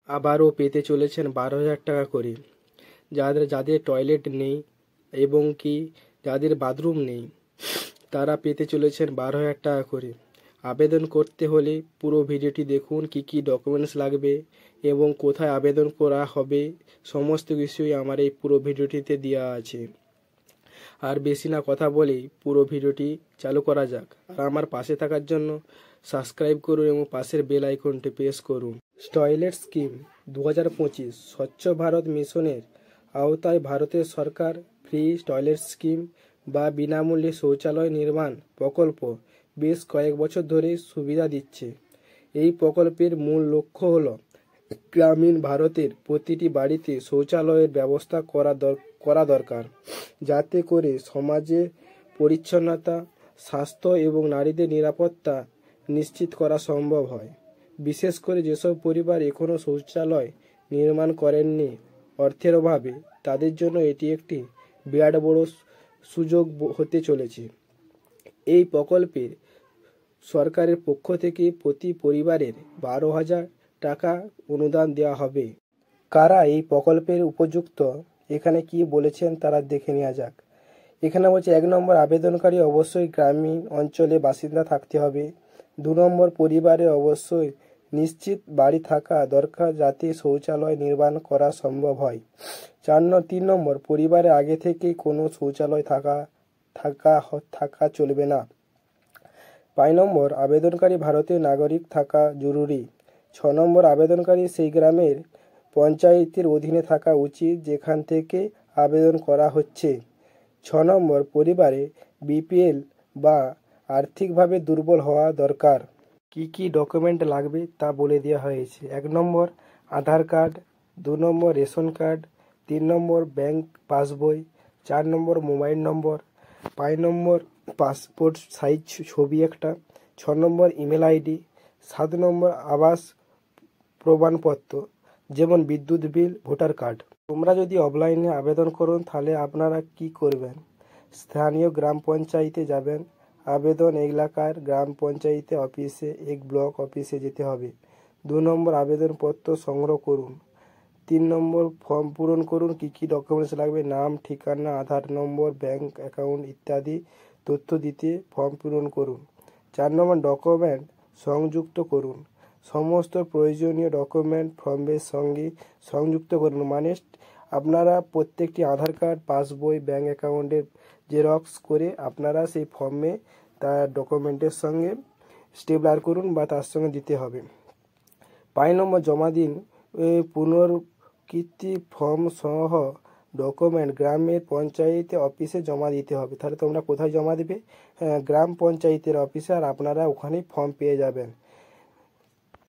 আবারও পেতে চলেছেন 12,000 টাকা করে। যাদের যাদের টয়লেট নেই এবং কি যাদের বাথরুম নেই তারা পেতে চলেছেন 12,000 টাকা করে। আবেদন করতে হলে পুরো ভিডিওটি দেখুন, কি কি ডকুমেন্টস লাগবে এবং কোথায় আবেদন করা হবে সমস্ত কিছুই আমার এই পুরো ভিডিওটিতে দেওয়া আছে। আর বেশি না কথা বলেই পুরো ভিডিওটি চালু করা যাক। আর আমার পাশে থাকার জন্য সাবস্ক্রাইব করুন এবং পাশের বেল আইকনটি প্রেস করুন। টয়লেট স্কিম 2025 স্বচ্ছ ভারত মিশনের আওতায় ভারতের সরকার ফ্রি টয়লেট স্কিম বা বিনামূল্যে শৌচালয় নির্মাণ প্রকল্প বেশ কয়েক বছর ধরে সুবিধা দিচ্ছে। এই প্রকল্পের মূল লক্ষ্য হল গ্রামীণ ভারতের প্রতিটি বাড়িতে শৌচালয়ের ব্যবস্থা করা দরকার, যাতে করে সমাজে পরিচ্ছন্নতা, স্বাস্থ্য এবং নারীদের নিরাপত্তা নিশ্চিত করা সম্ভব হয়। বিশেষ করে যেসব পরিবার এখনও শৌচালয় নির্মাণ করেননি অর্থের অভাবে, তাদের জন্য এটি একটি বিরাট বড় সুযোগ হতে চলেছে। এই প্রকল্পের সরকারের পক্ষ থেকে প্রতি পরিবারের 12,000 টাকা অনুদান দেওয়া হবে। কারা এই প্রকল্পের উপযুক্ত, এখানে কি বলেছেন তারা দেখে নেওয়া যাক। এখানে বলছে 1 নম্বর, আবেদনকারী অবশ্যই গ্রামীণ অঞ্চলে বাসিন্দা থাকতে হবে। 2 নম্বর, পরিবারে অবশ্যই নিশ্চিত বাড়ি থাকা দরকার যাতে শৌচালয় নির্মাণ করা সম্ভব হয়। 3 নম্বর, পরিবারে আগে থেকেই কোনো শৌচালয় থাকা চলবে না। 5 নম্বর, আবেদনকারী ভারতীয় নাগরিক থাকা জরুরি। 6 নম্বর, আবেদনকারী সেই গ্রামের পঞ্চায়েতের অধীনে থাকা উচিত যেখান থেকে আবেদন করা হচ্ছে। 6 নম্বর, পরিবারে বিপিএল বা আর্থিকভাবে দুর্বল হওয়া দরকার। কি কি ডকুমেন্ট লাগবে তা বলে দেওয়া হয়েছে। 1 নম্বর, আধার কার্ড। 2 নম্বর, রেশন কার্ড। 3 নম্বর, ব্যাংক পাসবই। 4 নম্বর, মোবাইল নম্বর। 5 নম্বর, পাসপোর্ট সাইজ ছবি একটা। 6 নম্বর, ইমেল আইডি। 7 নম্বর, আবাস প্রমাণপত্র, যেমন বিদ্যুৎ বিল, ভোটার কার্ড। তোমরা যদি অফলাইনে আবেদন করুন তাহলে আপনারা কি করবেন? স্থানীয় গ্রাম পঞ্চায়েতে যাবেন। আবেদন এলাকার গ্রাম পঞ্চায়েতে অফিসে, এক ব্লক অফিসে যেতে হবে। 2 নম্বর, আবেদনপত্র সংগ্রহ করুন। 3 নম্বর, ফর্ম পূরণ করুন। কি কি ডকুমেন্টস লাগবে? নাম, ঠিকানা, আধার নম্বর, ব্যাংক অ্যাকাউন্ট ইত্যাদি তথ্য দিতে ফর্ম পূরণ করুন। 4 নম্বর, ডকুমেন্ট সংযুক্ত করুন। সমস্ত প্রয়োজনীয় ডকুমেন্ট ফর্মের সঙ্গে সংযুক্ত করুন। মানে আপনারা প্রত্যেকটি আধার কার্ড, পাসবই, ব্যাংক অ্যাকাউন্টের জেরক্স করে আপনারা সেই ফর্মে তার ডকুমেন্টের সঙ্গে স্টেপলার করুন বা তার সঙ্গে দিতে হবে। 5 নম্বর, জমা দিন পুনরাবৃত্তি ফর্ম সহ ডকুমেন্ট গ্রামের পঞ্চায়েত অফিসে জমা দিতে হবে। তাহলে তোমরা কোথায় জমা দেবে? গ্রাম পঞ্চায়েতের অফিসে, আর আপনারা ওখানেই ফর্ম পেয়ে যাবেন।